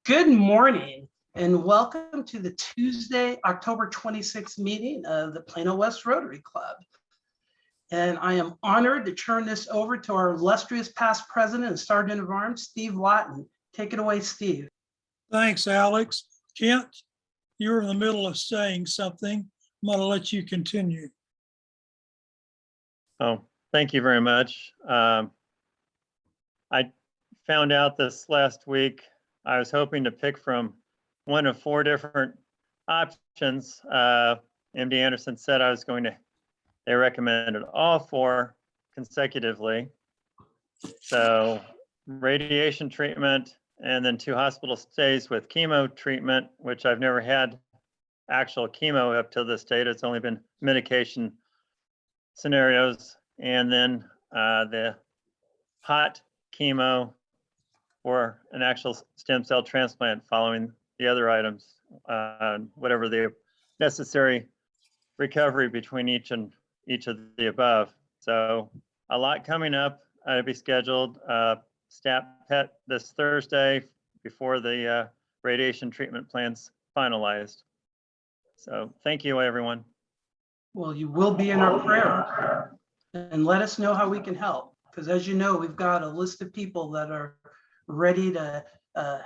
Good morning and welcome to the Tuesday, October 26th meeting of the Plano West Rotary Club. And I am honored to turn this over to our illustrious past president and Sergeant of Arms, Steve Lawton. Take it away, Steve. Thanks, Alex. Kent, you're in the middle of saying something. I'm going to let you continue. Oh, thank you very much. I found out this last week, I was hoping to pick from one of 4 different options. MD Anderson said they recommended all 4 consecutively. So radiation treatment and then 2 hospital stays with chemo treatment, which I've never had actual chemo up to this date. It's only been medication scenarios, and then the hot chemo or an actual stem cell transplant following the other items, whatever the necessary recovery between each of the above. So a lot coming up to be scheduled. Stat PET this Thursday before the radiation treatment plan's finalized. So thank you, everyone. Well, you will be in our prayer and let us know how we can help. Because as you know, we've got a list of people that are ready to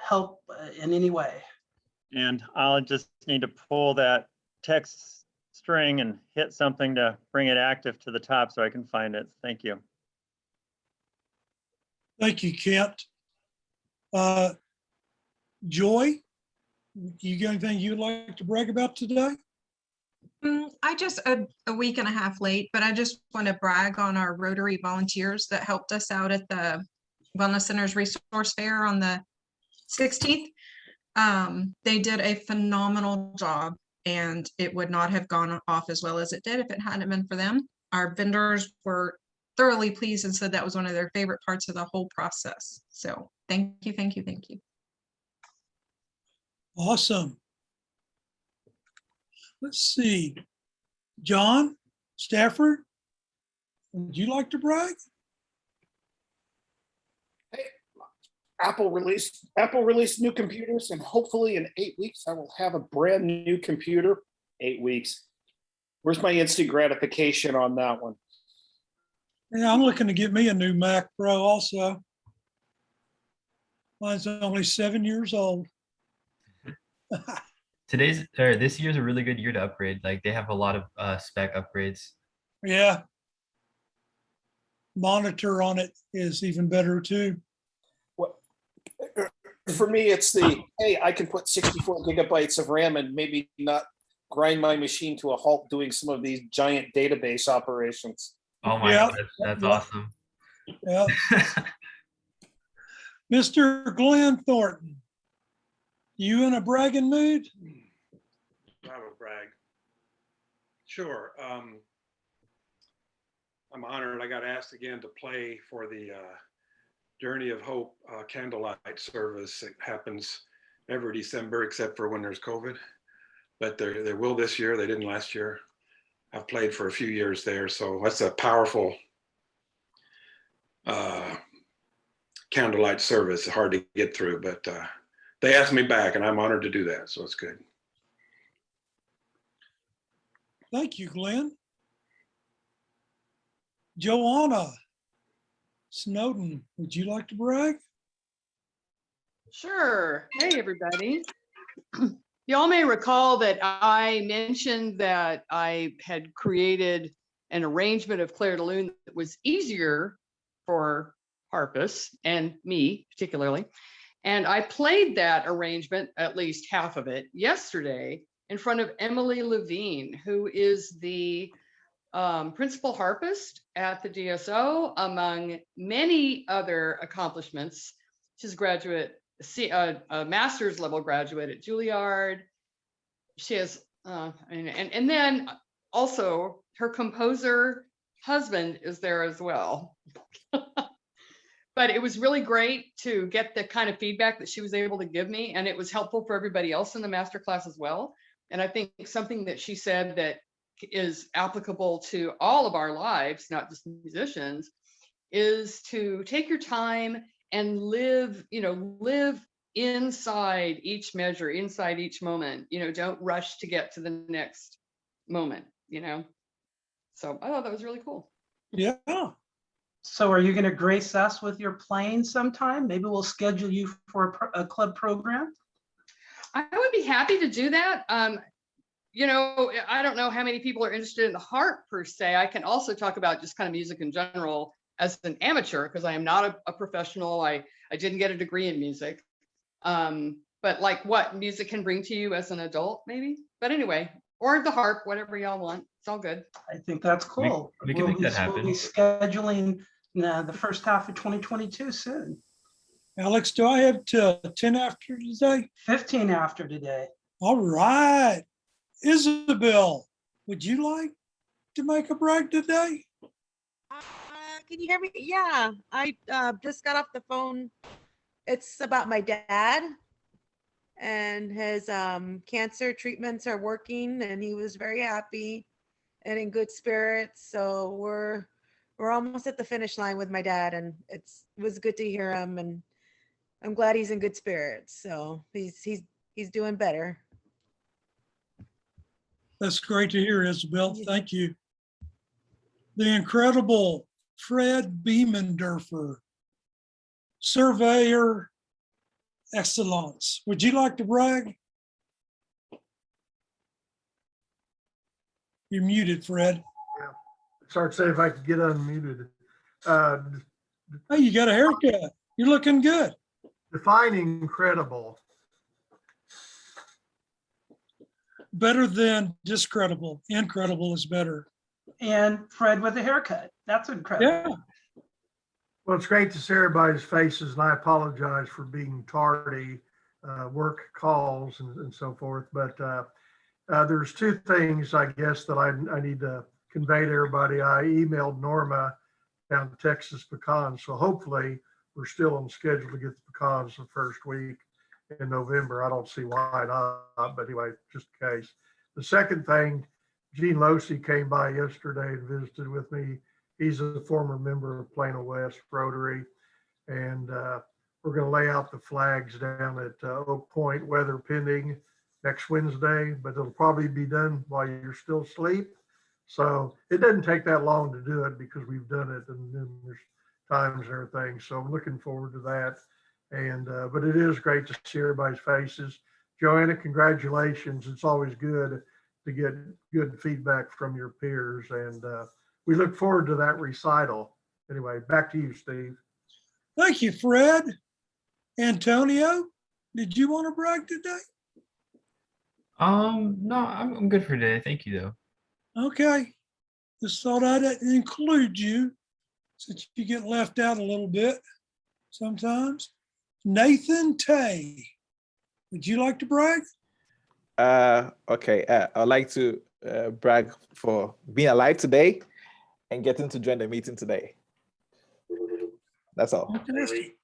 help in any way. And I'll just need to pull that text string and hit something to bring it active to the top so I can find it. Thank you. Thank you, Kent. Joy, you got anything you'd like to brag about today? I just a week and a half late, but I just want to brag on our Rotary volunteers that helped us out at the Wellness Center's Resource Fair on the 16th. They did a phenomenal job, and it would not have gone off as well as it did if it hadn't been for them. Our vendors were thoroughly pleased and said that was one of their favorite parts of the whole process. So thank you, thank you, thank you. Awesome. Let's see. John Stafford, would you like to brag? Hey, Apple released new computers, and hopefully in 8 weeks I will have a brand new computer. 8 weeks. Where's my instant gratification on that one? Yeah, I'm looking to get me a new Mac Pro also. Mine's only 7 years old. This year's a really good year to upgrade. Like they have a lot of spec upgrades. Yeah. Monitor on it is even better too. Well, for me, it's the, hey, I can put 64 gigabytes of RAM and maybe not grind my machine to a halt doing some of these giant database operations. Oh my Yeah. God, that's awesome. Yeah. Mr. Glenn Thornton, you in a bragging mood? I will brag. Sure. I'm honored I got asked again to play for the Journey of Hope candlelight service. It happens every December except for when there's COVID, but they will this year. They didn't last year. I've played for a few years there, so that's a powerful candlelight service. Hard to get through, but they asked me back and I'm honored to do that, so it's good. Thank you, Glenn. Joanna Snowden, would you like to brag? Sure. Hey, everybody. Y'all may recall that I mentioned that I had created an arrangement of Claire de Lune that was easier for harpists and me particularly. And I played that arrangement, at least half of it, yesterday in front of Emily Levine, who is the principal harpist at the DSO, among many other accomplishments. She's a master's level graduate at Juilliard. She has, and then also her composer husband is there as well. But it was really great to get the kind of feedback that she was able to give me, and it was helpful for everybody else in the masterclass as well. And I think something that she said that is applicable to all of our lives, not just musicians, is to take your time and live inside each measure, inside each moment, don't rush to get to the next moment, So I thought that was really cool. Yeah. So are you going to grace us with your playing sometime? Maybe we'll schedule you for a club program. I would be happy to do that. I don't know how many people are interested in the harp per se. I can also talk about just kind of music in general as an amateur, because I am not a professional. I didn't get a degree in music. But like what music can bring to you as an adult, maybe. But anyway, or the harp, whatever y'all want. It's all good. I think that's cool. We can make that happen. We'll be scheduling the first half of 2022 soon. Alex, do I have to 10 after today? 15 after today. All right. Isabel, would you like to make a brag today? Can you hear me? Yeah, I just got off the phone. It's about my dad and his cancer treatments are working, and he was very happy and in good spirits. So we're almost at the finish line with my dad, and it was good to hear him, and I'm glad he's in good spirits. So he's doing better. That's great to hear, Isabel. Thank you. The incredible Fred Beemendorfer, Surveyor Excellence. Would you like to brag? You're muted, Fred. Start saying if I could get unmuted. Hey, you got a haircut. You're looking good. Define incredible. Better than discredible. Incredible is better. And Fred with a haircut. That's incredible. Yeah. Well, it's great to see everybody's faces, and I apologize for being tardy, work calls and so forth. But there's two things, I guess, that I need to convey to everybody. I emailed Norma down to Texas pecans, so hopefully we're still on schedule to get the pecans the first week in November. I don't see why not, but anyway, just in case. The second thing, Gene Losey came by yesterday and visited with me. He's a former member of Plano West Rotary, and we're going to lay out the flags down at Oak Point, weather pending, next Wednesday, but it'll probably be done while you're still asleep. So it doesn't take that long to do it because we've done it in numerous times and everything. So I'm looking forward to that. And but it is great to see everybody's faces. Joanna, congratulations. It's always good to get good feedback from your peers, and we look forward to that recital. Anyway, back to you, Steve. Thank you, Fred. Antonio, did you want to brag today? No, I'm good for today. Thank you, though. Okay. Just thought I'd include you since you get left out a little bit sometimes. Nathan Tay, would you like to brag? Okay. I'd like to brag for being alive today and getting to join the meeting today. That's all. Fantastic.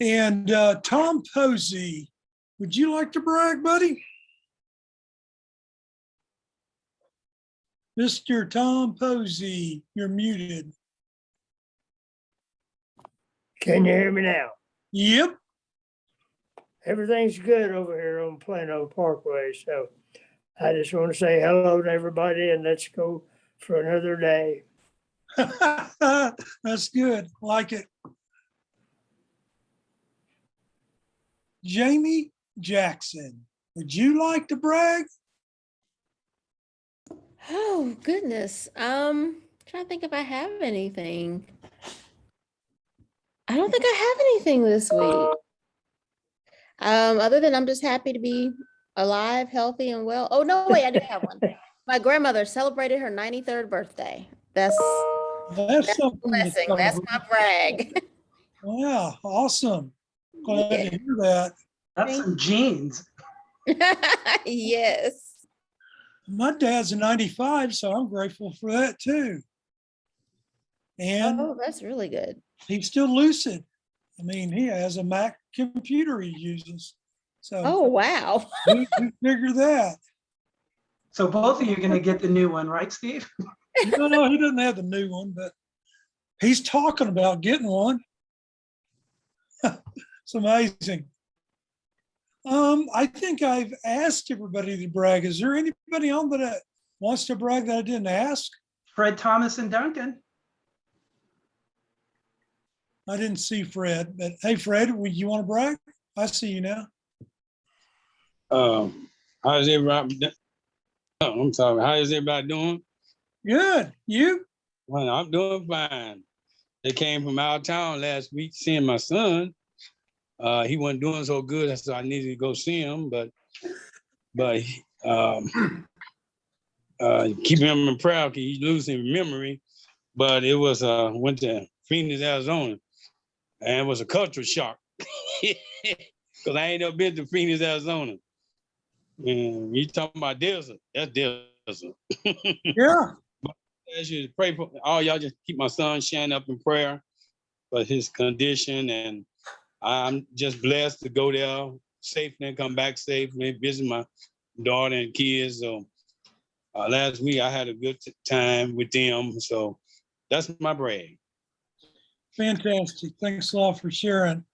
And Tom Posey, would you like to brag, buddy? Mr. Tom Posey, you're muted. Can you hear me now? Yep. Everything's good over here on Plano Parkway. So I just want to say hello to everybody and let's go for another day. That's good. Like it. Jamie Jackson, would you like to brag? Oh, goodness. Trying to think if I have anything. I don't think I have anything this week. Other than I'm just happy to be alive, healthy, and well. Oh, no, wait, I do have one. My grandmother celebrated her 93rd birthday. That's a something blessing. That's my brag. Wow, awesome. Glad Yeah. to hear that. That's some genes. Yes. My dad's a 95, so I'm grateful for that too. And Oh, that's really good. he's still lucid. I mean, he has a Mac computer he uses. So Oh, wow. who figured that? So both of you are going to get the new one, right, Steve? No, he doesn't have the new one, but he's talking about getting one. It's amazing. I think I've asked everybody to brag. Is there anybody on that wants to brag that I didn't ask? Fred, Thomas, and Duncan. I didn't see Fred, but hey, Fred, would you want to brag? I see you now. How's everybody? I'm sorry. How is everybody doing? Good. You? Well, I'm doing fine. They came from out of town last week seeing my son. He wasn't doing so good, so I needed to go see him. But keep him in prayer because he's losing memory. But it was went to Phoenix, Arizona, and it was a culture shock because I ain't never been to Phoenix, Arizona. And you talking about desert? That's desert. Yeah. I should pray for all y'all. Just keep my son Shannon up in prayer for his condition, and I'm just blessed to go there safely and come back safely, visit my daughter and kids. So last week I had a good time with them. So that's my brag. Fantastic. Thanks a lot for sharing.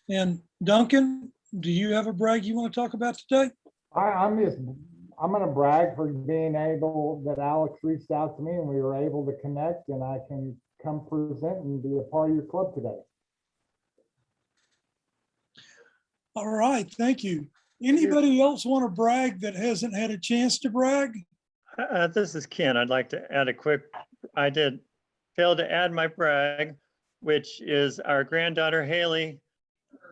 And Duncan, do you have a brag you want to talk about today? I'm going to brag for being able that Alex reached out to me and we were able to connect, and I can come present and be a part of your club today. All right. Thank you. Anybody else want to brag that hasn't had a chance to brag? This is Ken. I'd like to add I did fail to add my brag, which is our granddaughter Haley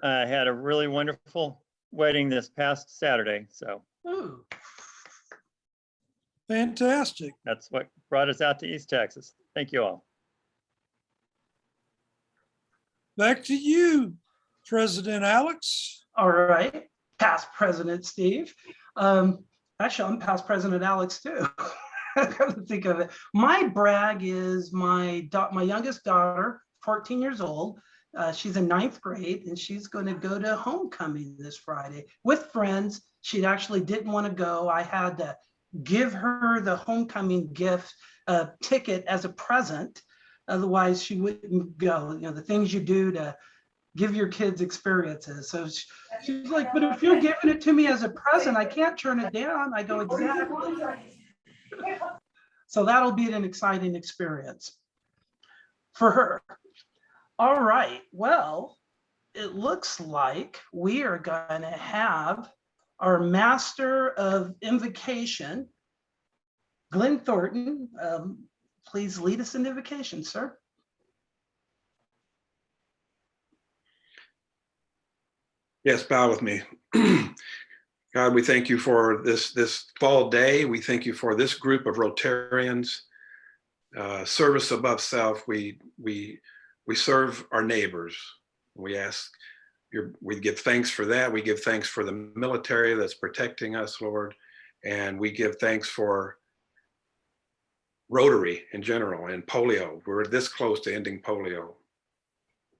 had a really wonderful wedding this past Saturday. So Ooh. Fantastic. That's what brought us out to East Texas. Thank you all. Back to you, President Alex. All right, past President Steve. Actually, I'm past President Alex too. I got to think of it. My brag is my youngest daughter, 14 years old. She's in 9th grade, and she's going to go to homecoming this Friday with friends. She actually didn't want to go. I had to give her the homecoming gift ticket as a present. Otherwise, she wouldn't go. You know, the things you do to give your kids experiences. So she's like, but if you're giving it to me as a present, I can't turn it down. I go, exactly. So that'll be an exciting experience for her. All right, well, it looks like we are going to have our Master of Invocation, Glenn Thornton. Please lead us in invocation, sir. Yes, bow with me. God, we thank you for this fall day. We thank you for this group of Rotarians, service above self. We serve our neighbors. We give thanks for that. We give thanks for the military that's protecting us, Lord. And we give thanks for Rotary in general and polio. We're this close to ending polio.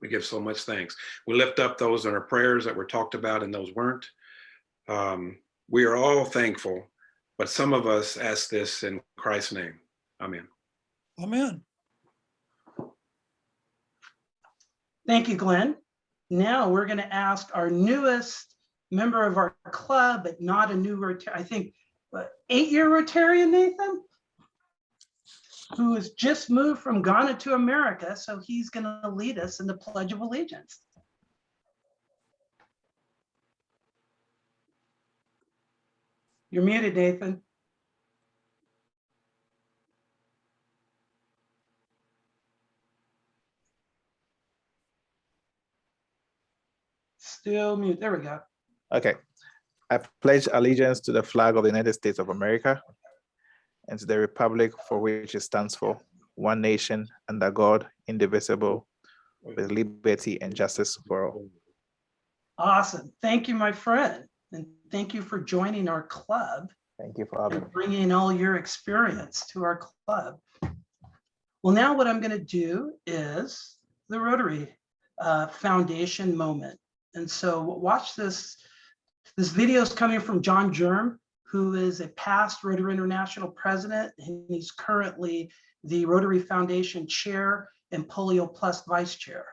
We give so much thanks. We lift up those in our prayers that were talked about and those weren't. We are all thankful, but some of us ask this in Christ's name. Amen. Amen. Thank you, Glenn. Now we're going to ask our newest member of our club, but not a new Rotarian, I think, 8-year Rotarian, Nathan, who has just moved from Ghana to America. So he's going to lead us in the Pledge of Allegiance. You're muted, Nathan. Still mute. There we go. Okay. I pledge allegiance to the flag of the United States of America and to the republic for which it stands for, one nation, under God, indivisible, with liberty and justice for all. Awesome. Thank you, my friend. And thank you for joining our club. Thank you for having me. Bringing all your experience to our club. Well, now what I'm going to do is the Rotary Foundation moment. And so watch this. This video is coming from John Germ, who is a past Rotary International president, and he's currently the Rotary Foundation chair and Polio Plus vice chair.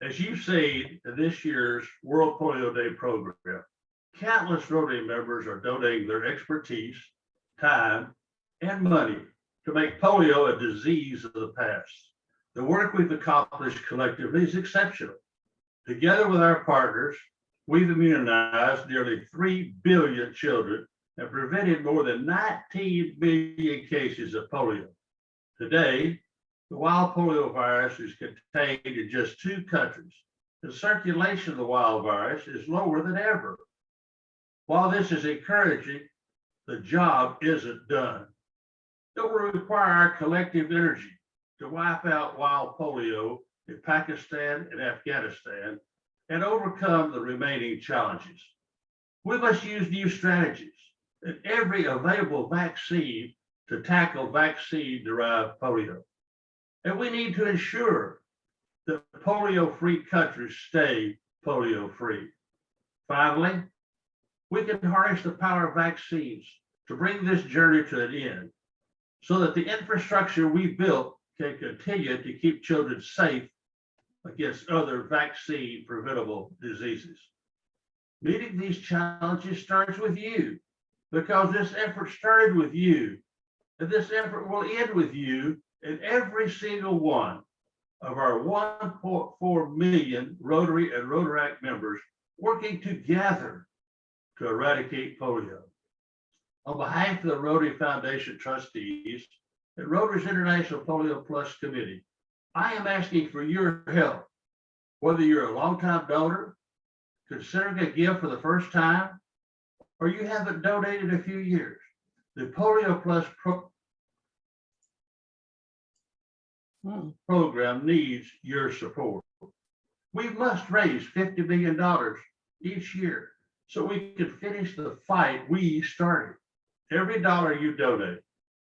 As you've seen in this year's World Polio Day program, countless Rotary members are donating their expertise, time, and money to make polio a disease of the past. The work we've accomplished collectively is exceptional. Together with our partners, we've immunized nearly 3 billion children and prevented more than 19 million cases of polio. Today, the wild polio virus is contained in just 2 countries. The circulation of the wild virus is lower than ever. While this is encouraging, the job isn't done. It will require our collective energy to wipe out wild polio in Pakistan and Afghanistan and overcome the remaining challenges. We must use new strategies and every available vaccine to tackle vaccine-derived polio. And we need to ensure that polio-free countries stay polio-free. Finally, we can harness the power of vaccines to bring this journey to an end so that the infrastructure we built can continue to keep children safe against other vaccine-preventable diseases. Meeting these challenges starts with you, because this effort started with you, and this effort will end with you and every single one of our 1.4 million Rotary and Rotaract members working together to eradicate polio. On behalf of the Rotary Foundation trustees and Rotary's International Polio Plus Committee, I am asking for your help. Whether you're a longtime donor, considering a gift for the first time, or you haven't donated a few years, the Polio Plus program needs your support. We must raise $50 million each year so we can finish the fight we started. Every dollar you donate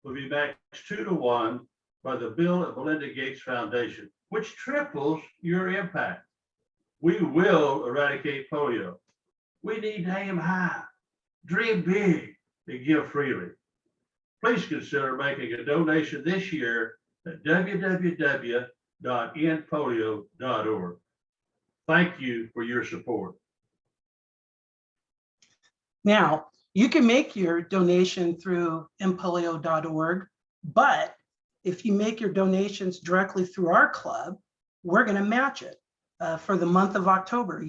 will be matched 2 to 1 by the Bill and Melinda Gates Foundation, which triples your impact. We will eradicate polio. We need to aim high, dream big, and give freely. Please consider making a donation this year at www.endpolio.org. Thank you for your support. Now, you can make your donation through endpolio.org, but if you make your donations directly through our club, we're going to match it for the month of October.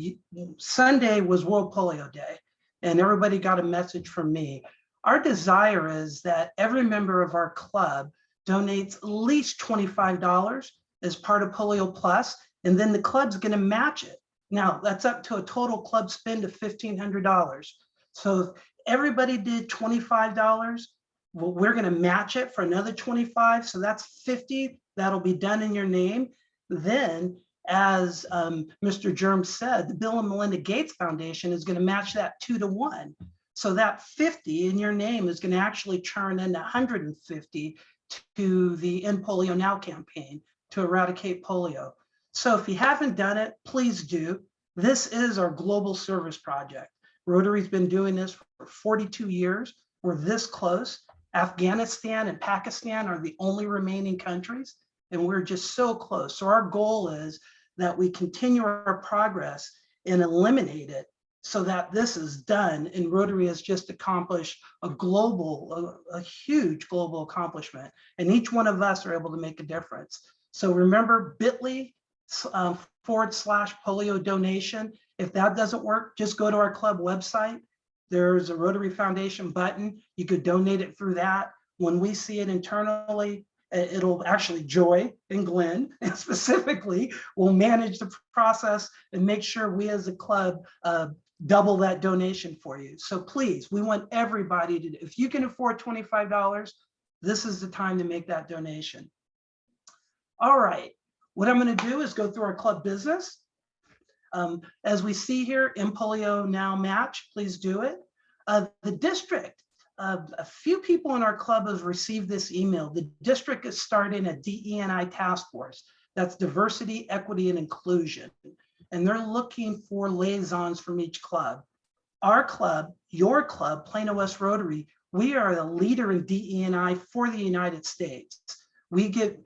Sunday was World Polio Day, and everybody got a message from me. Our desire is that every member of our club donates at least $25 as part of Polio Plus, and then the club's going to match it. Now, that's up to a total club spend of $1,500. So if everybody did $25, well, we're going to match it for another 25. So that's 50. That'll be done in your name. Then, as Mr. Germ said, the Bill and Melinda Gates Foundation is going to match that 2 to 1. So that 50 in your name is going to actually turn into 150 to the End Polio Now campaign to eradicate polio. So if you haven't done it, please do. This is our global service project. Rotary's been doing this for 42 years. We're this close. Afghanistan and Pakistan are the only remaining countries, and we're just so close. So our goal is that we continue our progress and eliminate it so that this is done. And Rotary has just accomplished a huge global accomplishment. And each one of us are able to make a difference. So remember bit.ly/polio donation. If that doesn't work, just go to our club website. There's a Rotary Foundation button. You could donate it through that. When we see it internally, it'll actually, Joy and Glenn and specifically will manage the process and make sure we as a club double that donation for you. So please, we want everybody to, if you can afford $25, this is the time to make that donation. All right, what I'm going to do is go through our club business. As we see here, End Polio Now match, please do it. The district, a few people in our club have received this email. The district is starting a DE&I task force. That's diversity, equity, and inclusion. And they're looking for liaisons from each club. Our club, your club, Plano West Rotary, we are a leader in DE&I for the United States. We get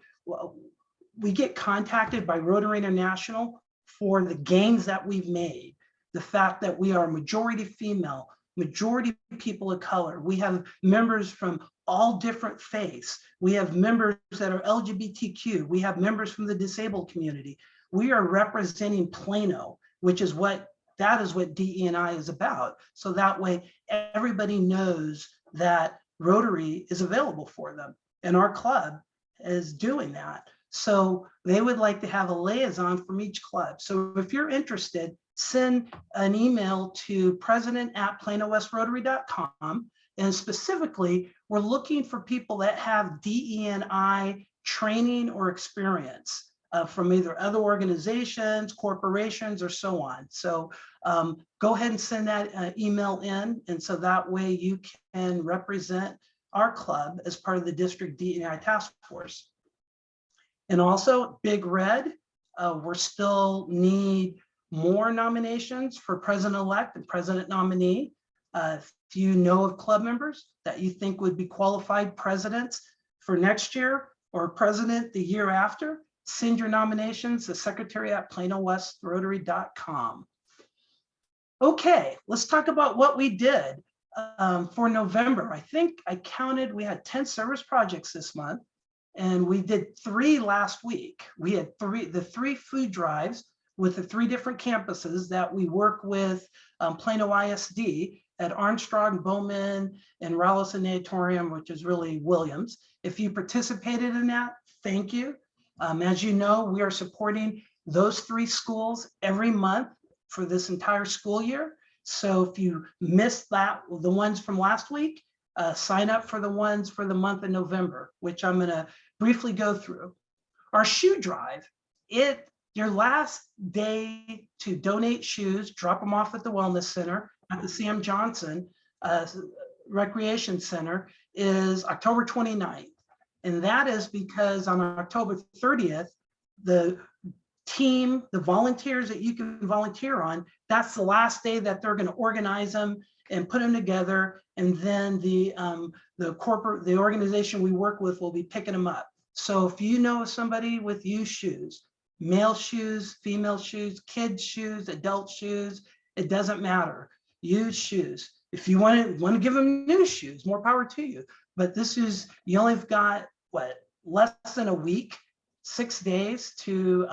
contacted by Rotary International for the gains that we've made. The fact that we are majority female, majority people of color. We have members from all different faiths. We have members that are LGBTQ. We have members from the disabled community. We are representing Plano, which is what DE&I is about. So that way everybody knows that Rotary is available for them, and our club is doing that. So they would like to have a liaison from each club. So if you're interested, send an email to president@planowestrotary.com. And specifically, we're looking for people that have DE&I training or experience from either other organizations, corporations, or so on. So go ahead and send that email in. And so that way you can represent our club as part of the district DE&I task force. And also Big Red, we're still need more nominations for president-elect and president nominee. If you know of club members that you think would be qualified presidents for next year or president the year after, send your nominations to secretary@planowestrotary.com. Okay, let's talk about what we did for November. I think I counted, we had 10 service projects this month, and we did 3 last week. We had the 3 food drives with the 3 different campuses that we work with Plano ISD at Armstrong, Bowman, and Rallis Sanatorium, which is really Williams. If you participated in that, thank you. As you know, we are supporting those 3 schools every month for this entire school year. So if you missed the ones from last week, sign up for the ones for the month of November, which I'm gonna briefly go through. Our shoe drive, your last day to donate shoes, drop them off at the Wellness Center at the Sam Johnson Recreation Center is October 29th. And that is because on October 30th, the team, the volunteers that you can volunteer on, that's the last day that they're going to organize them and put them together. And then the organization we work with will be picking them up. So if you know somebody with used shoes, male shoes, female shoes, kids shoes, adult shoes, it doesn't matter. Used shoes. If you want to give them new shoes, more power to you. But you only have got less than a week, 6 days to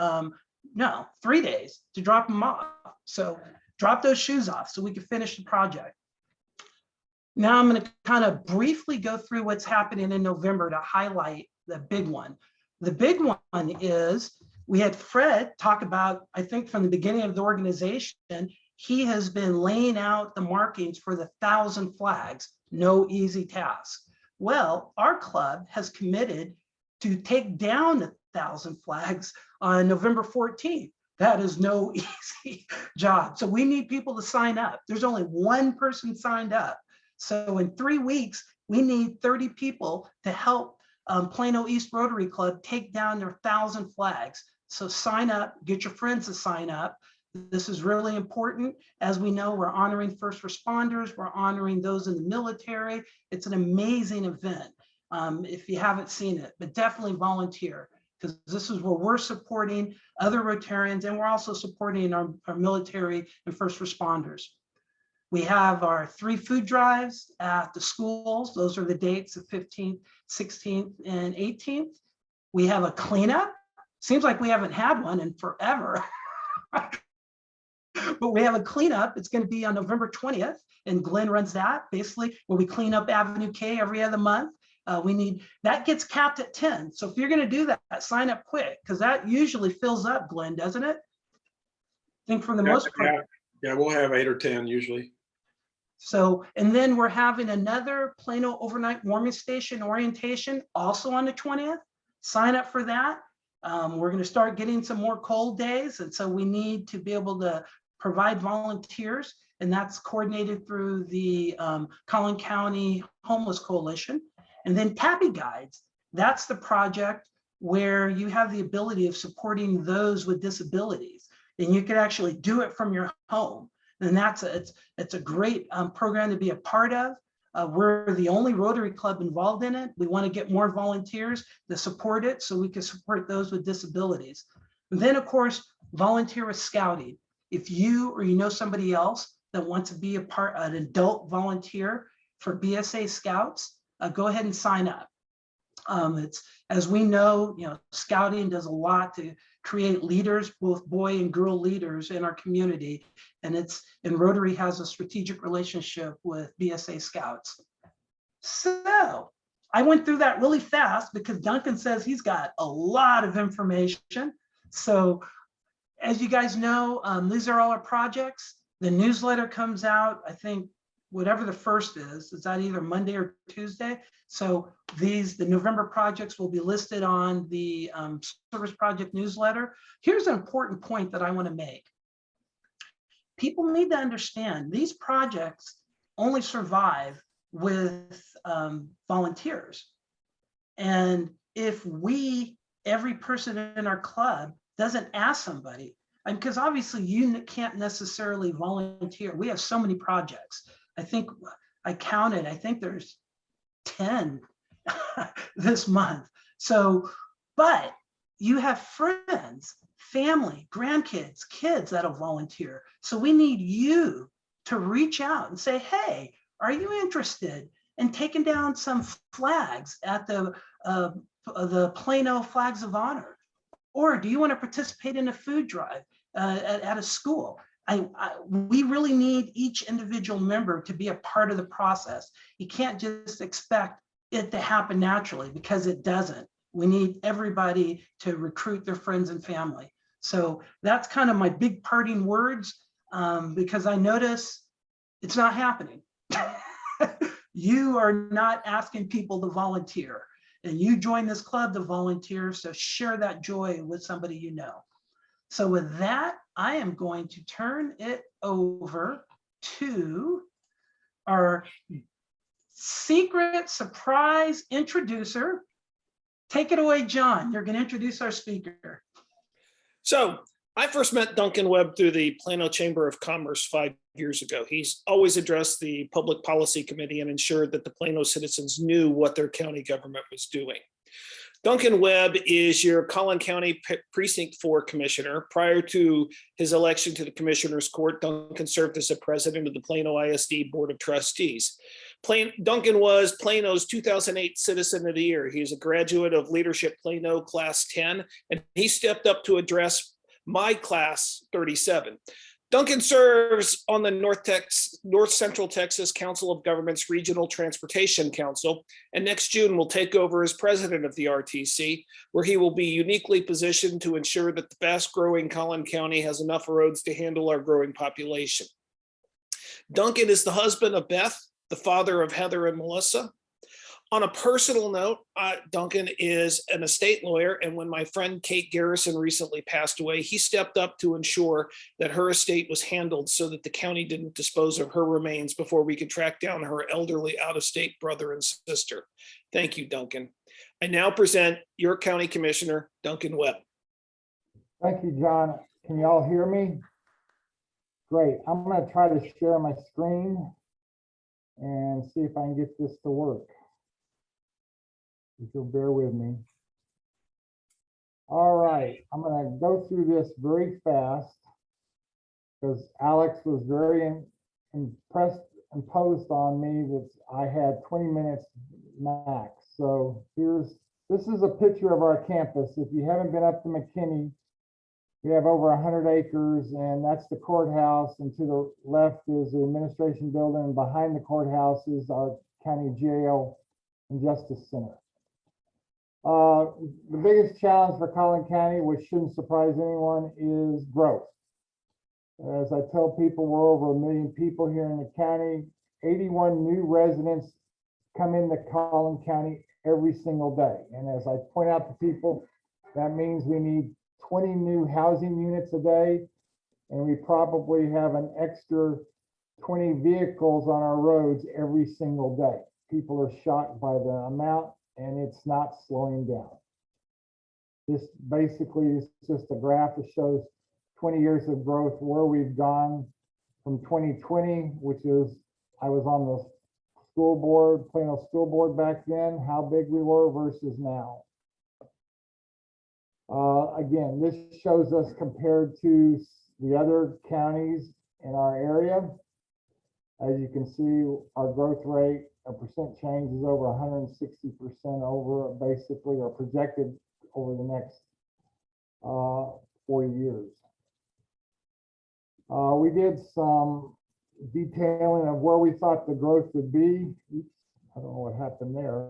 3 days to drop them off. So drop those shoes off so we can finish the project. Now I'm going to kind of briefly go through what's happening in November to highlight the big one. The big one is we had Fred talk about, I think from the beginning of the organization, he has been laying out the markings for the 1,000 flags, no easy task. Well, our club has committed to take down 1,000 flags on November 14th. That is no easy job. So we need people to sign up. There's only 1 person signed up. So in 3 weeks, we need 30 people to help Plano East Rotary Club take down their 1,000 flags. So sign up, get your friends to sign up. This is really important. As we know, we're honoring first responders, we're honoring those in the military. It's an amazing event if you haven't seen it, but definitely volunteer, because this is where we're supporting other Rotarians, and we're also supporting our military and first responders. We have our 3 food drives at the schools. Those are the dates of 15th, 16th, and 18th. We have a cleanup. Seems like we haven't had one in forever. But we have a cleanup. It's going to be on November 20th, and Glenn runs that, basically, where we clean up Avenue K every other month. That gets capped at 10. So if you're going to do that, sign up quick, because that usually fills up, Glenn, doesn't it? I think for the most part. Yeah, we'll have 8 or 10 usually. So, and then we're having another Plano overnight warming station orientation also on the 20th. Sign up for that. We're going to start getting some more cold days, and so we need to be able to provide volunteers, and that's coordinated through the Collin County Homeless Coalition. And then Tappy Guides, that's the project where you have the ability of supporting those with disabilities, and you can actually do it from your home. And it's a great program to be a part of. We're the only Rotary Club involved in it. We want to get more volunteers to support it so we can support those with disabilities. And then, of course, volunteer with scouting. If you or you know somebody else that wants to be an adult volunteer for BSA Scouts, go ahead and sign up. It's, as we know, scouting does a lot to create leaders, both boy and girl leaders in our community. And Rotary has a strategic relationship with BSA Scouts. So I went through that really fast because Duncan says he's got a lot of information. So as you guys know, these are all our projects. The newsletter comes out, I think, whatever the first is that either Monday or Tuesday? So the November projects will be listed on the Service Project newsletter. Here's an important point that I want to make. People need to understand these projects only survive with volunteers. And if every person in our club doesn't ask somebody, and because obviously you can't necessarily volunteer. We have so many projects. I think I counted, I think there's 10 this month. So, but you have friends, family, grandkids, kids that'll volunteer. So we need you to reach out and say, hey, are you interested in taking down some flags at the Plano Flags of Honor? Or do you want to participate in a food drive at a school? We really need each individual member to be a part of the process. You can't just expect it to happen naturally because it doesn't. We need everybody to recruit their friends and family. So that's kind of my big parting words because I notice it's not happening. You are not asking people to volunteer, and you join this club to volunteer, so share that joy with somebody you know. So with that, I am going to turn it over to our secret surprise introducer. Take it away, John. You're going to introduce our speaker. So I first met Duncan Webb through the Plano Chamber of Commerce 5 years ago. He's always addressed the Public Policy Committee and ensured that the Plano citizens knew what their county government was doing. Duncan Webb is your Collin County Precinct 4 Commissioner. Prior to his election to the Commissioner's Court, Duncan served as the president of the Plano ISD Board of Trustees. Duncan was Plano's 2008 Citizen of the Year. He is a graduate of Leadership Plano Class 10, and he stepped up to address my Class 37. Duncan serves on the North Central Texas Council of Governments Regional Transportation Council, and next June will take over as president of the RTC, where he will be uniquely positioned to ensure that the fast-growing Collin County has enough roads to handle our growing population. Duncan is the husband of Beth, the father of Heather and Melissa. On a personal note, Duncan is an estate lawyer, and when my friend Kate Garrison recently passed away, he stepped up to ensure that her estate was handled so that the county didn't dispose of her remains before we could track down her elderly out-of-state brother and sister. Thank you, Duncan. I now present your county commissioner, Duncan Webb. Thank you, John. Can you all hear me? Great. I'm going to try to share my screen and see if I can get this to work. If you'll bear with me. All right, I'm going to go through this very fast because Alex was very imposed on me that I had 20 minutes max. So this is a picture of our campus. If you haven't been up to McKinney, we have over 100 acres, and that's the courthouse. And to the left is the administration building, and behind the courthouse is our county jail and justice center. The biggest challenge for Collin County, which shouldn't surprise anyone, is growth. As I tell people, we're over 1 million people here in the county. 81 new residents come into Collin County every single day. And as I point out to people, that means we need 20 new housing units a day, and we probably have an extra 20 vehicles on our roads every single day. People are shocked by the amount, and it's not slowing down. This basically is just a graph that shows 20 years of growth, where we've gone from 2020, which is, I was on the school board, Plano School Board back then, how big we were versus now. Again, this shows us compared to the other counties in our area. As you can see, our growth rate, a percent change is over 160% over basically, or projected over the next 40 years. We did some detailing of where we thought the growth would be. Oops, I don't know what happened there.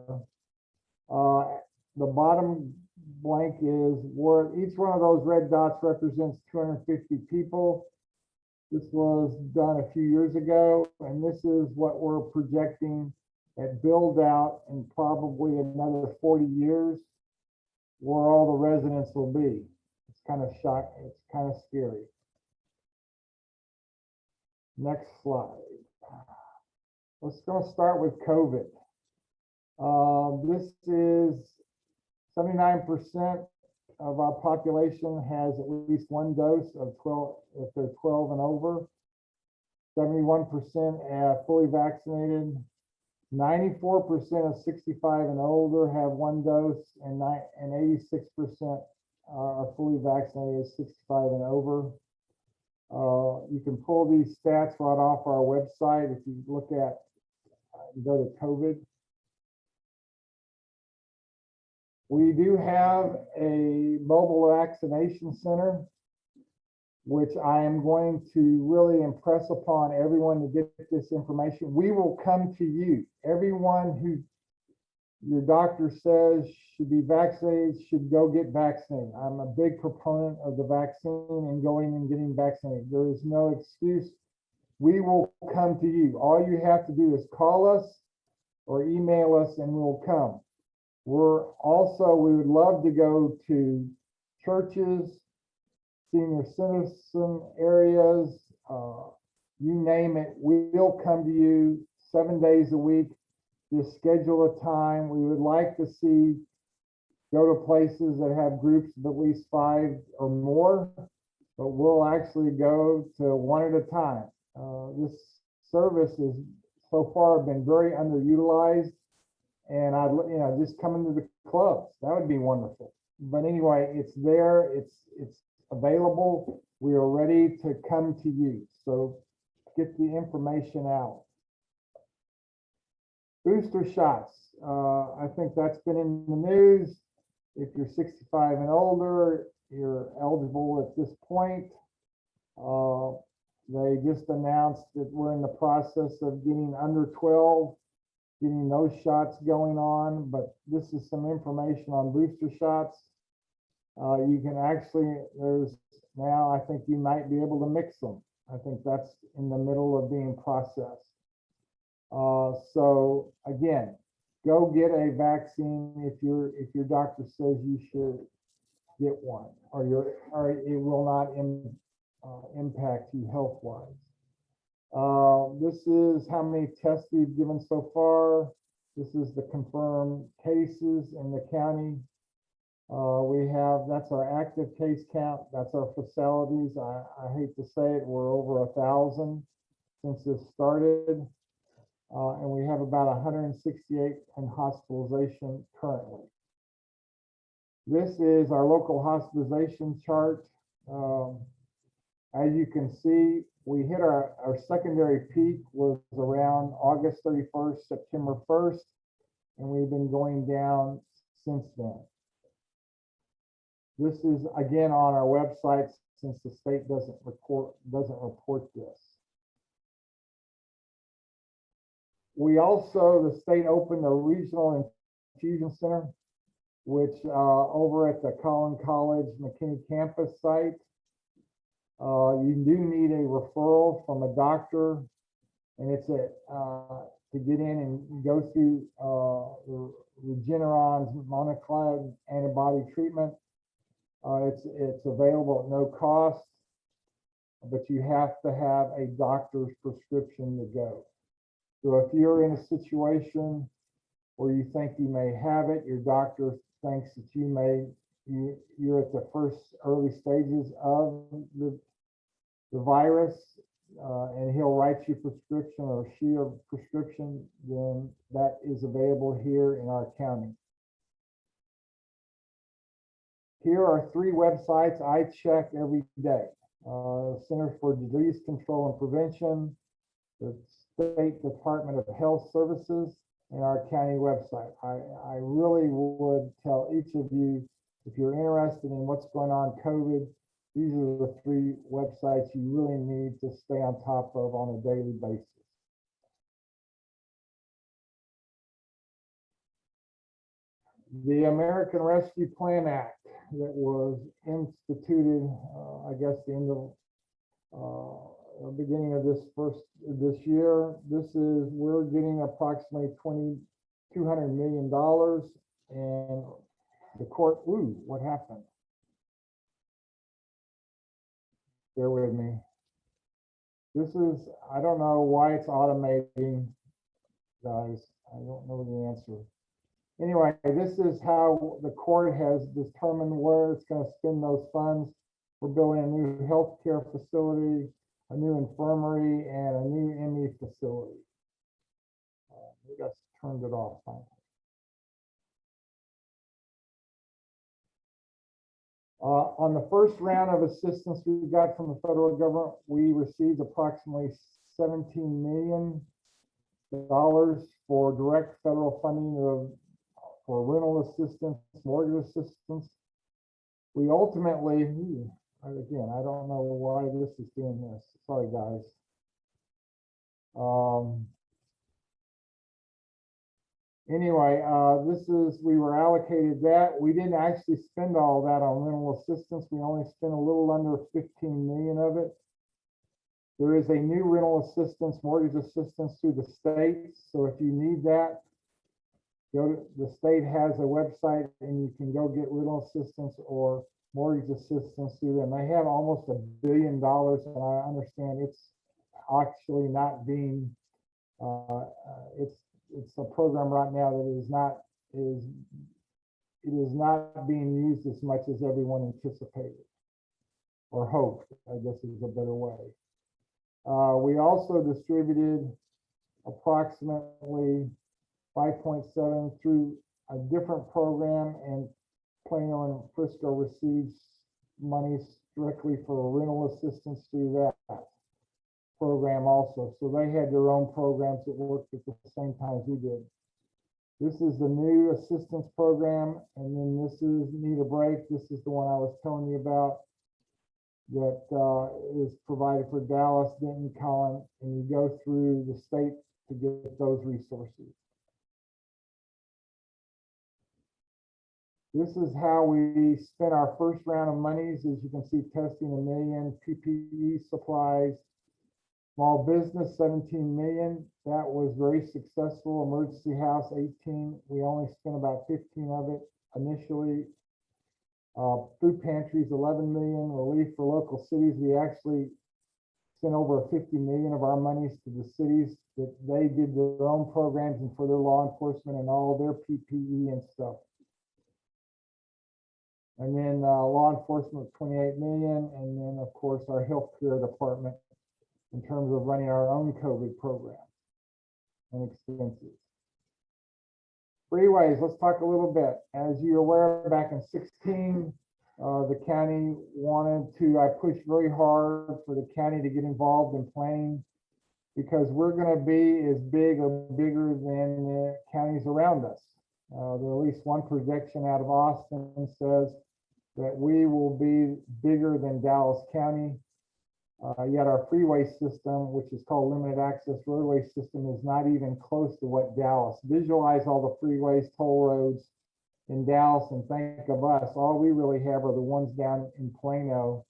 The bottom blank is where each one of those red dots represents 250 people. This was done a few years ago, and this is what we're projecting at build out in probably another 40 years, where all the residents will be. It's kind of shocking. It's kind of scary. Next slide. Let's go start with COVID. This is 79% of our population has at least one dose of 12, if they're 12 and over. 71% fully vaccinated. 94% of 65 and older have one dose, and 86% are fully vaccinated, 65 and over. You can pull these stats right off our website. If you look at, go to COVID. We do have a mobile vaccination center, which I am going to really impress upon everyone to get this information. We will come to you. Everyone who your doctor says should be vaccinated should go get vaccinated. I'm a big proponent of the vaccine and going and getting vaccinated. There is no excuse. We will come to you. All you have to do is call us or email us and we'll come. We would love to go to churches, senior citizen areas, you name it. We'll come to you 7 days a week. Just schedule a time. We would like to see, go to places that have groups of at least 5 or more, but we'll actually go to one at a time. This service is so far been very underutilized, and I'd, just come into the clubs. That would be wonderful. But anyway, it's there. It's available. We are ready to come to you. So get the information out. Booster shots. I think that's been in the news. If you're 65 and older, you're eligible at this point. They just announced that we're in the process of getting under 12, getting those shots going on. But this is some information on booster shots. You can actually, there's now, I think you might be able to mix them. I think that's in the middle of being processed. So again, go get a vaccine if your doctor says you should get one, or it will not impact you health-wise. This is how many tests we've given so far. This is the confirmed cases in the county. That's our active case count. That's our facilities. I hate to say it, we're over 1,000 since this started. And we have about 168 in hospitalization currently. This is our local hospitalization chart. As you can see, we hit our secondary peak was around August 31st, September 1st, and we've been going down since then. This is again on our website since the state doesn't report this. We also, the state opened a regional infusion center, which over at the Collin College McKinney campus site. You do need a referral from a doctor, and it's to get in and go through Regeneron's monoclonal antibody treatment. It's available at no cost, but you have to have a doctor's prescription to go. So if you're in a situation where you think you may have it, your doctor thinks that you're at the first early stages of the virus, and he'll write you a prescription or she a prescription, then that is available here in our county. Here are 3 websites I check every day. Center for Disease Control and Prevention, the State Department of Health Services, and our county website. I really would tell each of you, if you're interested in what's going on COVID, these are the 3 websites you really need to stay on top of on a daily basis. The American Rescue Plan Act that was instituted, I guess, the end of beginning of this year. We're getting approximately $200 million, and the court. Ooh, what happened? Bear with me. I don't know why it's automating, guys. I don't know the answer. Anyway, this is how the court has determined where it's going to spend those funds. We're building a new healthcare facility, a new infirmary, and a new ME facility. We just turned it off finally. On the first round of assistance we got from the federal government, we received approximately $17 million for direct federal funding for rental assistance, mortgage assistance. We ultimately, again, I don't know why this is doing this. Sorry, guys. Anyway, we were allocated that. We didn't actually spend all that on rental assistance. We only spent a little under 15 million of it. There is a new rental assistance, mortgage assistance through the state. So if you need that, the state has a website and you can go get rental assistance or mortgage assistance through them. They have almost $1 billion, and I understand it's actually not being, it's a program right now that is not being used as much as everyone anticipated or hoped, I guess is a better way. We also distributed approximately 5.7 through a different program, and Plano and Frisco receives monies directly for rental assistance through that program also. So they had their own programs that worked at the same time as we did. This is the new assistance program, and then this is Need a Break. This is the one I was telling you about that is provided for Dallas, Denton, Collin, and you go through the state to get those resources. This is how we spent our first round of monies. As you can see, testing $1 million, PPE supplies, small business 17 million. That was very successful. Emergency house 18. We only spent about 15 of it initially. Food pantries 11 million. Relief for local cities. We actually sent over 50 million of our monies to the cities that they did their own programs and for their law enforcement and all their PPE and stuff. And then law enforcement 28 million, and then of course our healthcare department in terms of running our own COVID program and expenses. Freeways, let's talk a little bit. As you're aware, back in 16, the county I pushed very hard for the county to get involved in planning, because we're going to be as big or bigger than the counties around us. There's at least one projection out of Austin says that we will be bigger than Dallas County. Yet our freeway system, which is called limited access roadway system, is not even close to what Dallas. Visualize all the freeways, toll roads in Dallas and think of us. All we really have are the ones down in Plano.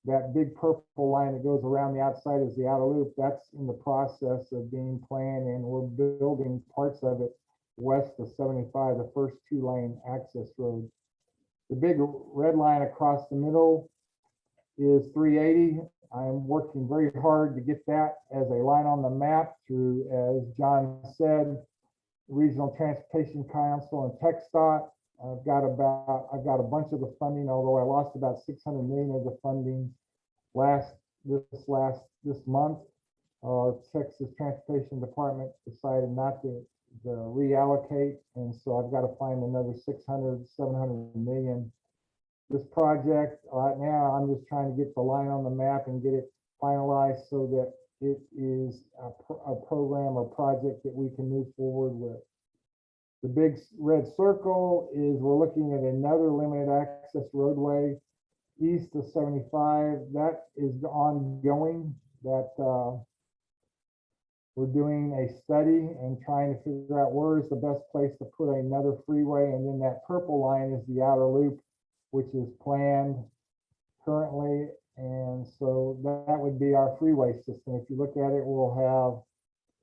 That big purple line that goes around the outside is the outer loop. That's in the process of being planned, and we're building parts of it west of 75, the first 2-lane access road. The big red line across the middle is 380. I'm working very hard to get that as a line on the map through, as John said, Regional Transportation Council and TxDOT. I've got a bunch of the funding, although I lost about 600 million of the funding this month. Texas Transportation Department decided not to reallocate, and so I've got to find another 600, 700 million this project. Right now, I'm just trying to get the line on the map and get it finalized so that it is a program or project that we can move forward with. The big red circle is we're looking at another limited access roadway east of 75. That is ongoing. That we're doing a study and trying to figure out where is the best place to put another freeway. And then that purple line is the outer loop, which is planned currently. And so that would be our freeway system. If you look at it, we'll have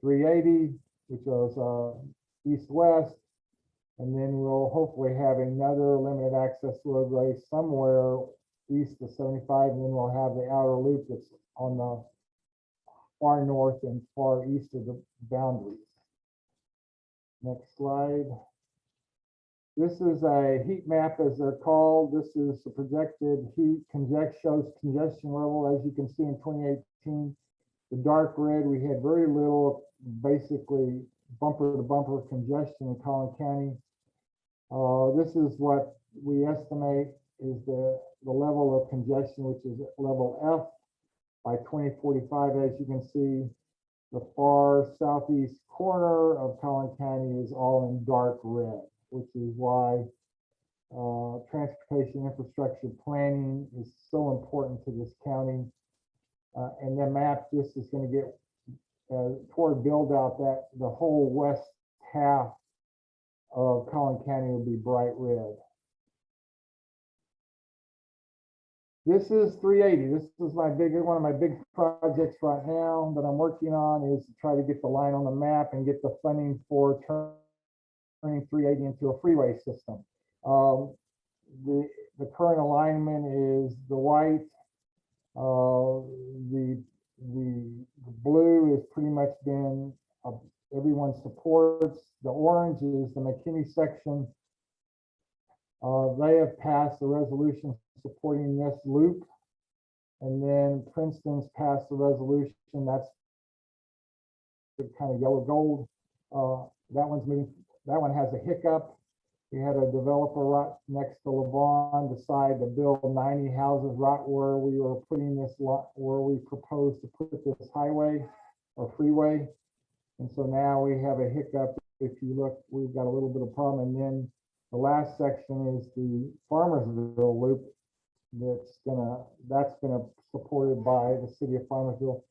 380, which is east-west. And then we'll hopefully have another limited access roadway somewhere east of 75. And then we'll have the outer loop that's on the far north and far east of the boundaries. Next slide. This is a heat map, as they're called. This is the projected heat shows congestion level. As you can see in 2018, the dark red, we had very little, basically bumper to bumper congestion in Collin County. This is what we estimate is the level of congestion, which is level F. By 2045, as you can see, the far southeast corner of Collin County is all in dark red, which is why transportation infrastructure planning is so important to this county. And the map just is going to get toward build out that the whole west half of Collin County will be bright red. This is 380. This is one of my big projects right now that I'm working on, is to try to get the line on the map and get the funding for turning 380 into a freeway system. The current alignment is the white. The blue has pretty much been everyone supports. The orange is the McKinney section. They have passed the resolution supporting this loop, and then Princeton's passed the resolution. That's kind of yellow gold. That one has a hiccup. We had a developer right next to Levon decide to build 90 houses right where we were putting this lot, where we proposed to put this highway or freeway. And so now we have a hiccup. If you look, we've got a little bit of problem. And then the last section is the Farmersville loop that's gonna supported by the city of Farmersville.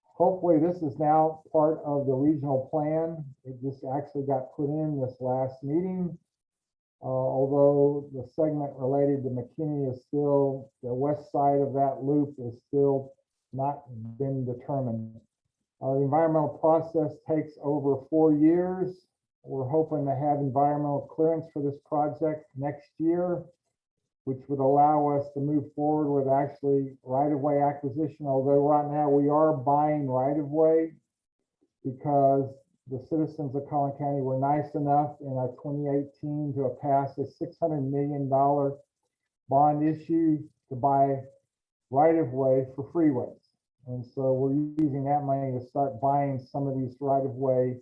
Hopefully this is now part of the regional plan. It just actually got put in this last meeting. Although the segment related to McKinney is still, the west side of that loop is still not been determined. The environmental process takes over 4 years. We're hoping to have environmental clearance for this project next year, which would allow us to move forward with actually right-of-way acquisition. Although right now we are buying right-of-way because the citizens of Collin County were nice enough in our 2018 to pass a $600 million bond issue to buy right-of-way for freeways. And so we're using that money to start buying some of these right-of-way,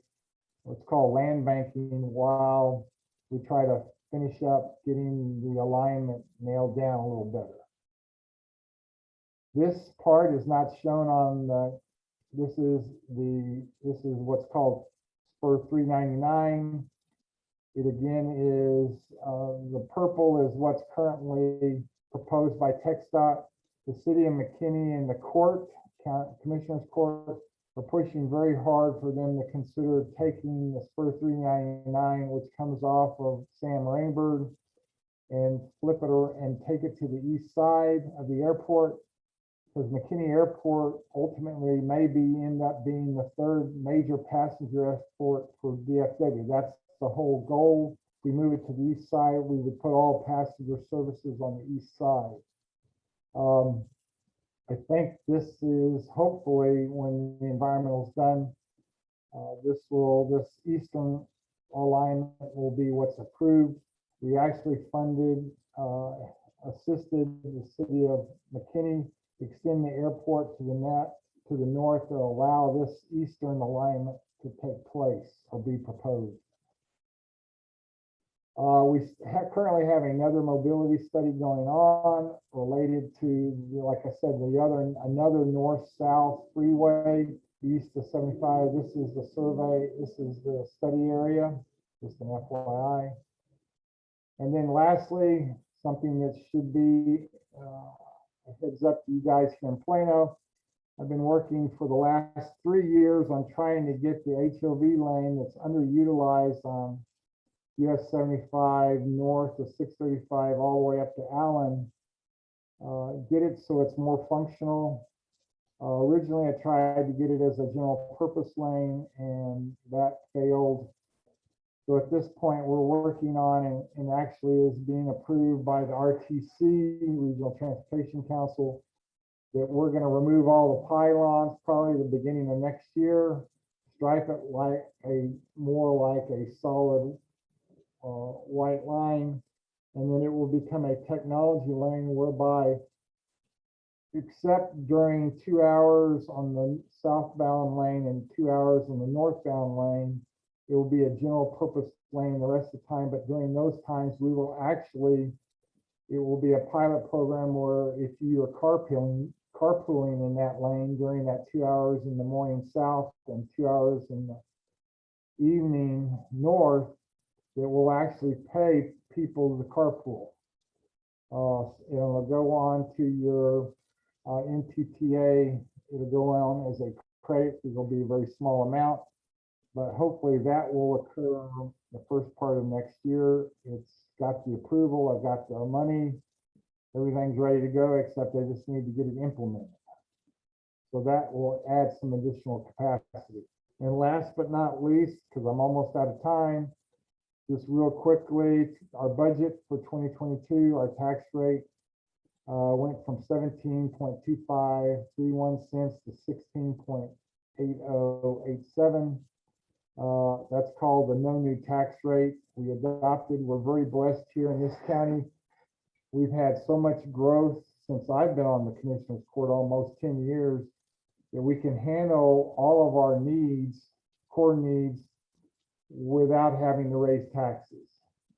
what's called land banking, while we try to finish up getting the alignment nailed down a little better. This part is not shown on the, this is what's called spur 399. It again is, the purple is what's currently proposed by TxDOT. The city of McKinney and the court, Commissioner's Court, are pushing very hard for them to consider taking the spur 399, which comes off of Sam Rainbird, and flip it and take it to the east side of the airport, because McKinney Airport ultimately may end up being the third major passenger airport for DFW. That's the whole goal. If we move it to the east side, we would put all passenger services on the east side. I think this is hopefully, when the environmental is done, this eastern alignment will be what's approved. We actually funded, assisted the city of McKinney extend the airport to the north to allow this eastern alignment to take place or be proposed. Currently have another mobility study going on related to, like I said, another north-south freeway east of 75. This is the survey, this is the study area, just an FYI. And then lastly, something that should be a heads up to you guys here in Plano. I've been working for the last 3 years on trying to get the HOV lane that's underutilized on US 75 north of 635 all the way up to Allen. Get it so it's more functional. Originally, I tried to get it as a general purpose lane and that failed. So at this point, we're working on and actually is being approved by the RTC, Regional Transportation Council, that we're going to remove all the pylons probably the beginning of next year, stripe it like more like a solid white line, and then it will become a technology lane whereby, except during 2 hours on the southbound lane and 2 hours on the northbound lane, it will be a general purpose lane the rest of the time. But during those times, it will be a pilot program where if you are carpooling in that lane during that 2 hours in the morning south and 2 hours in the evening north, it will actually pay people to carpool. It'll go on to your MTTA. It'll go on as a credit. It'll be a very small amount, but hopefully that will occur the first part of next year. It's got the approval. I've got the money. Everything's ready to go, except I just need to get it implemented. So that will add some additional capacity. And last but not least, because I'm almost out of time, just real quickly, our budget for 2022, our tax rate went from 17.2531 cents to 16.8087. That's called the no new tax rate. We adopted, we're very blessed here in this county. We've had so much growth since I've been on the Commissioner's Court, almost 10 years, that we can handle all of our needs, core needs, without having to raise taxes.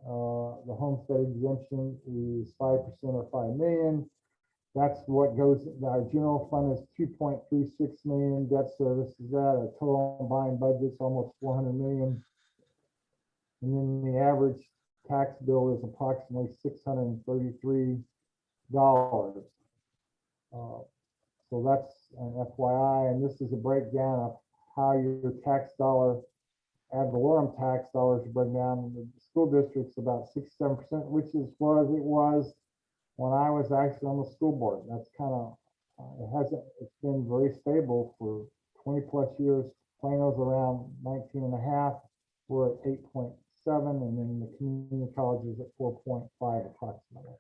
The homestead exemption is 5% or 5 million. That's what goes, our general fund is 2.36 million, debt service is that, our total combined budget's almost 400 million. And then the average tax bill is approximately $633. So that's an FYI, and this is a breakdown of how your tax dollar, ad valorem tax dollars break down. The school district's about 67%, which is what it was when I was actually on the school board. That's kind of, it's been very stable for 20 plus years. Plano's around 19 and a half. We're at 8.7, and then the community college is at 4.5 approximately.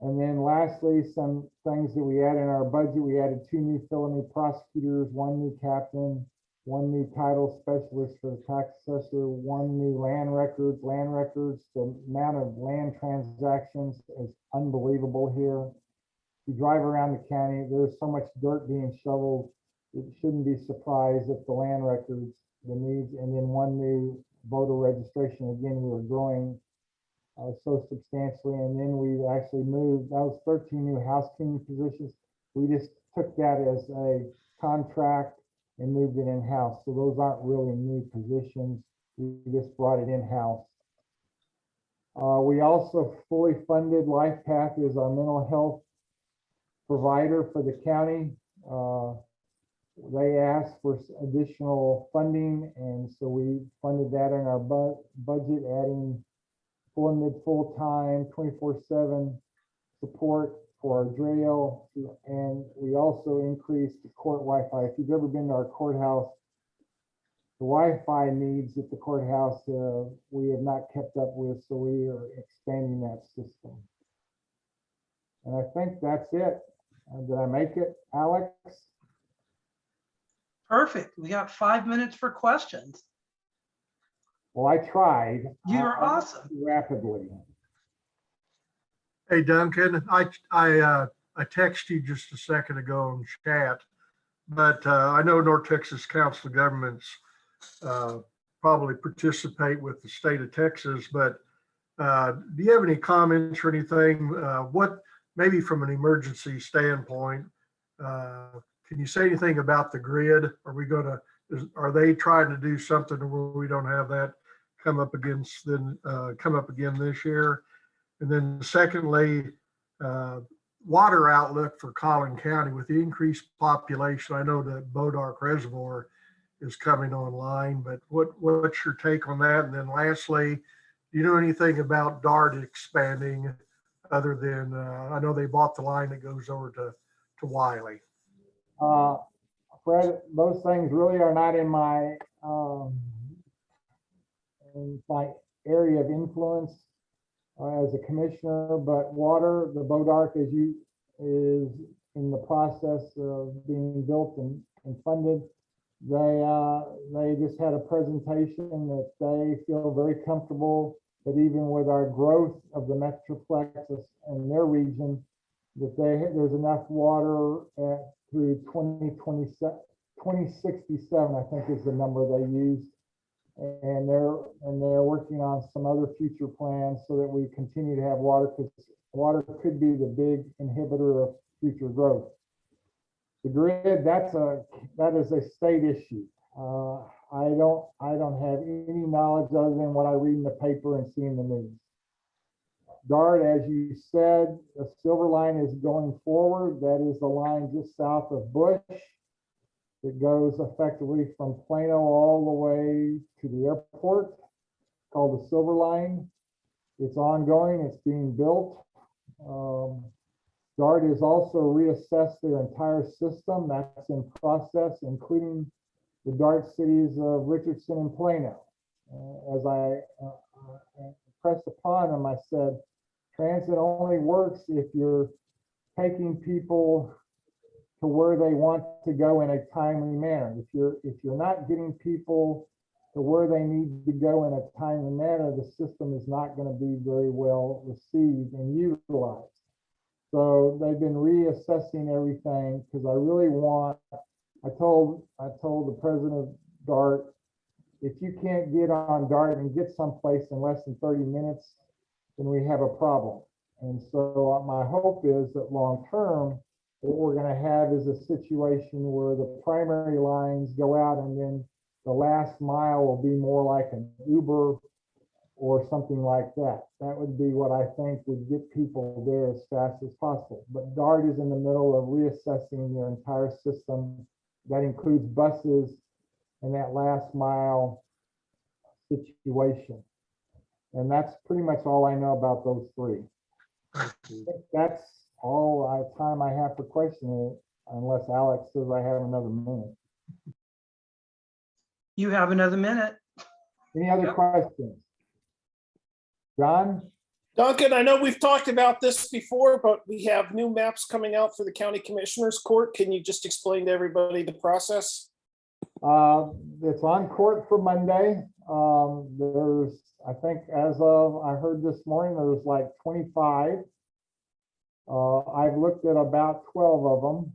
And then lastly, some things that we add in our budget. We added 2 new felony prosecutors, 1 new captain, 1 new title specialist for the tax assessor, 1 new land records. Land records, the amount of land transactions is unbelievable here. If you drive around the county, there's so much dirt being shoveled. It shouldn't be surprised if the land records, the needs, and then 1 new voter registration. Again, we were growing so substantially, and then we actually moved, that was 13 new house cleaning positions. We just took that as a contract and moved it in-house. So those aren't really new positions. We just brought it in-house. We also fully funded LifePath as our mental health provider for the county. They asked for additional funding, and so we funded that in our budget, adding funded full-time 24/7 support for our jail, and we also increased the court Wi-Fi. If you've ever been to our courthouse, the Wi-Fi needs at the courthouse we have not kept up with, so we are expanding that system. And I think that's it. Did I make it, Alex? Perfect. We got 5 minutes for questions. Well, I tried. You are awesome. Rapidly. Hey, Duncan, I texted you just a second ago in chat, but I know North Texas Council of Governments probably participate with the state of Texas, but do you have any comments or anything? What, maybe from an emergency standpoint, can you say anything about the grid? Are we going to, are they trying to do something where we don't have that come up again this year? And then secondly, water outlook for Collin County with the increased population. I know that Bodark Reservoir is coming online, but what's your take on that? And then lastly, do you know anything about DART expanding other than, I know they bought the line that goes over to Wiley. Fred, those things really are not in my area of influence as a commissioner, but water, the Bodark, as you, is in the process of being built and funded. They just had a presentation that they feel very comfortable that even with our growth of the Metroplex in their region, that there's enough water through 2027, 2067, I think is the number they used. And they're working on some other future plans so that we continue to have water, because water could be the big inhibitor of future growth. The grid, that is a state issue. I don't have any knowledge other than what I read in the paper and see in the news. DART, as you said, the silver line is going forward. That is the line just south of Bush. It goes effectively from Plano all the way to the airport, called the Silver Line. It's ongoing, it's being built. DART has also reassessed their entire system. That's in process, including the DART cities of Richardson and Plano. As I pressed upon them, I said, transit only works if you're taking people to where they want to go in a timely manner. If you're not getting people to where they need to go in a timely manner, the system is not going to be very well received and utilized. So they've been reassessing everything, because I really want, I told the president of DART, if you can't get on DART and get someplace in less than 30 minutes, then we have a problem. And so my hope is that long term, what we're going to have is a situation where the primary lines go out and then the last mile will be more like an Uber or something like that. That would be what I think would get people there as fast as possible. But DART is in the middle of reassessing their entire system. That includes buses and that last mile situation. And that's pretty much all I know about those three. I think that's all time I have for questioning, unless Alex says I have another minute. You have another minute. Any other questions? John? Duncan, I know we've talked about this before, but we have new maps coming out for the county commissioners court. Can you just explain to everybody the process? It's on court for Monday. There's, I think as of, I heard this morning, there's like 25. I've looked at about 12 of them.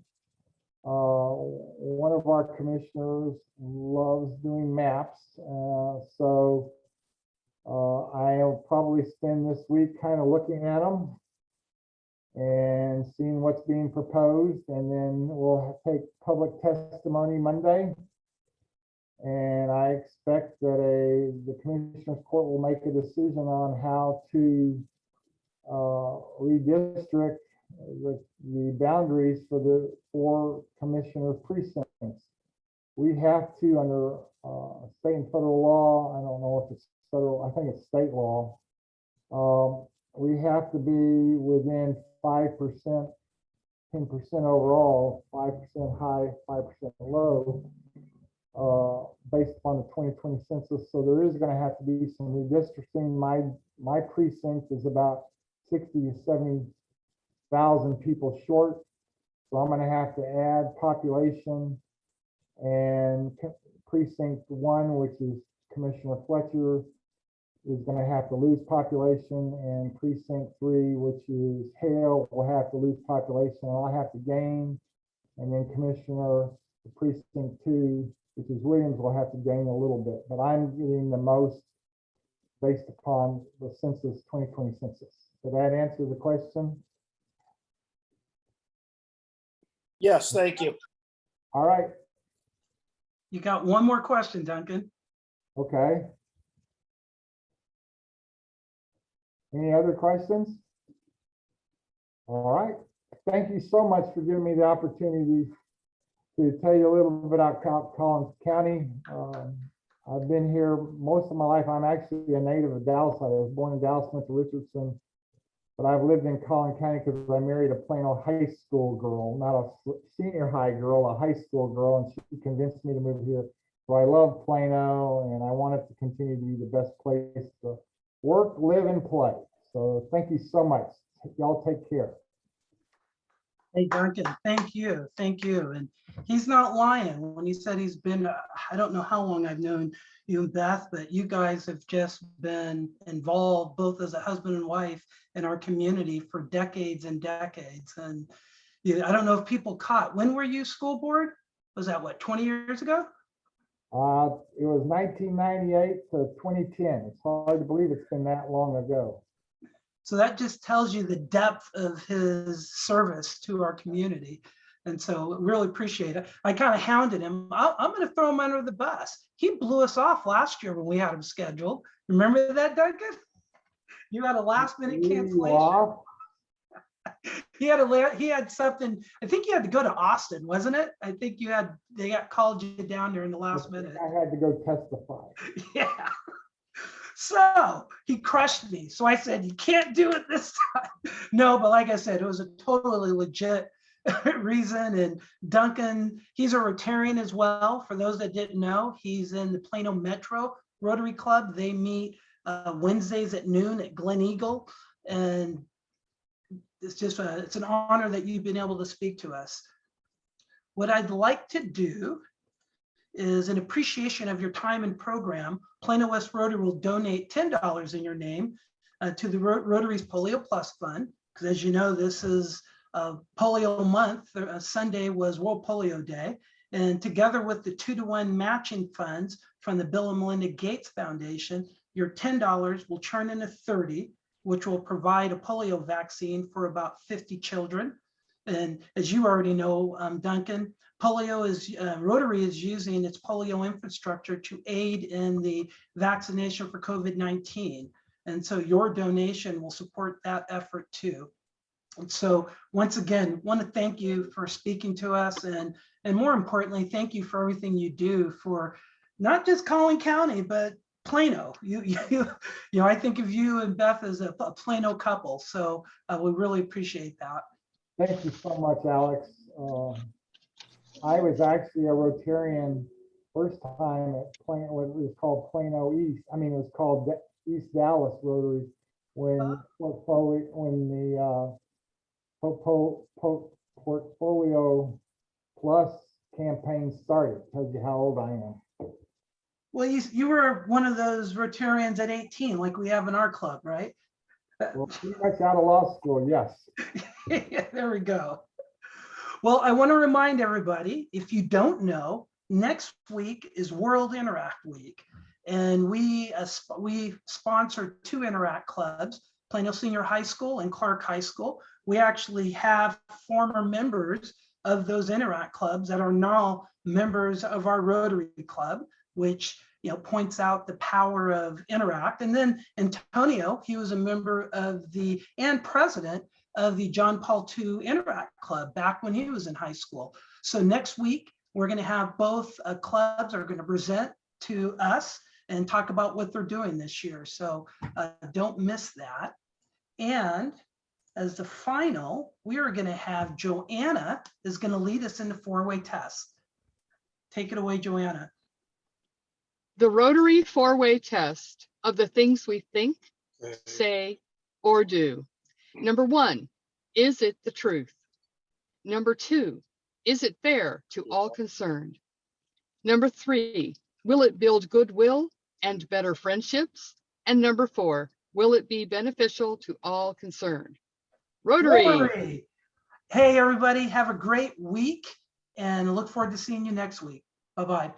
One of our commissioners loves doing maps. So I'll probably spend this week kind of looking at them and seeing what's being proposed. And then we'll take public testimony Monday. And I expect that the Commissioners Court will make a decision on how to redistrict the boundaries for the 4 commissioner precincts. We have to, under state and federal law, I don't know if it's federal, I think it's state law, we have to be within 5%, 10% overall, 5% high, 5% low, based upon the 2020 census. So there is going to have to be some redistricting. My precinct is about 60 to 70,000 people short. So I'm going to have to add population, and precinct 1, which is Commissioner Fletcher, is going to have to lose population, and precinct 3, which is Hale, will have to lose population, and I'll have to gain. And then Commissioner precinct 2 which is Williams will have to gain a little bit, but I'm getting the most based upon the census, 2020 census. Did that answer the question? Yes, thank you. All right, You got one more question, Duncan. okay. Any other questions? All right, thank you so much for giving me the opportunity to tell you a little bit about Collins County. I've been here most of my life. I'm actually a native of Dallas. I was born in Dallas, went to Richardson, but I've lived in Collin County because I married a Plano high school girl, not a senior high girl, a high school girl, and she convinced me to move here. So I love Plano, and I want it to continue to be the best place to work, live, and play. So thank you so much. Y'all take care. Hey, Duncan, thank you. Thank you. And he's not lying when he said he's been, I don't know how long I've known you and Beth, but you guys have just been involved both as a husband and wife in our community for decades and decades. And I don't know if people caught, when were you school board? Was that what, 20 years ago? It was 1998 to 2010. It's hard to believe it's been that long ago. So that just tells you the depth of his service to our community. And so really appreciate it. I kind of hounded him. I'm going to throw him under the bus. He blew us off last year when we had him scheduled. Remember that, Duncan? You had a last minute cancellation. He had something, I think you had to go to Austin, wasn't it? I think they got called you down during the last minute. I had to go testify. Yeah. So he crushed me. So I said, you can't do it this time. No, but like I said, it was a totally legit reason. And Duncan, he's a Rotarian as well. For those that didn't know, he's in the Plano Metro Rotary Club. They meet Wednesdays at noon at Glen Eagle. And it's an honor that you've been able to speak to us. What I'd like to do is an appreciation of your time and program. Plano West Rotary will donate $10 in your name to the Rotary's Polio Plus Fund, because as you know, this is Polio month. Sunday was World Polio Day. And together with the 2-to-1 matching funds from the Bill and Melinda Gates Foundation, your $10 will turn into 30, which will provide a polio vaccine for about 50 children. And as you already know, Duncan, Rotary is using its polio infrastructure to aid in the vaccination for COVID-19. And so your donation will support that effort too. And so once again, want to thank you for speaking to us, and more importantly, thank you for everything you do for not just Collin County, but Plano. I think of you and Beth as a Plano couple. So we really appreciate that. Thank you so much, Alex. I was actually a Rotarian first time at Plano, what was called Plano East. I mean, it was called East Dallas Rotary when the Portfolio Plus campaign started. Tells you how old I am. Well, you were one of those Rotarians at 18, like we have in our club, right? Well, pretty much out of law school, yes. Yeah, there we go. Well, I want to remind everybody, if you don't know, next week is World Interact Week. And we sponsor 2 Interact clubs, Plano Senior High School and Clark High School. We actually have former members of those Interact clubs that are now members of our Rotary Club, which points out the power of Interact. And then Antonio, he was a member of and president of the John Paul II Interact Club back when he was in high school. So next week, we're going to have both clubs are going to present to us and talk about what they're doing this year. So don't miss that. And as the final, we are going to have Joanna is going to lead us in the 4-way test. Take it away, Joanna. The Rotary 4-way test of the things we think, say, or do. Number 1, is it the truth? Number 2, is it fair to all concerned? Number 3, will it build goodwill and better friendships? And number 4, will it be beneficial to all concerned? Rotary. Hey, everybody, have a great week and look forward to seeing you next week. Bye-bye.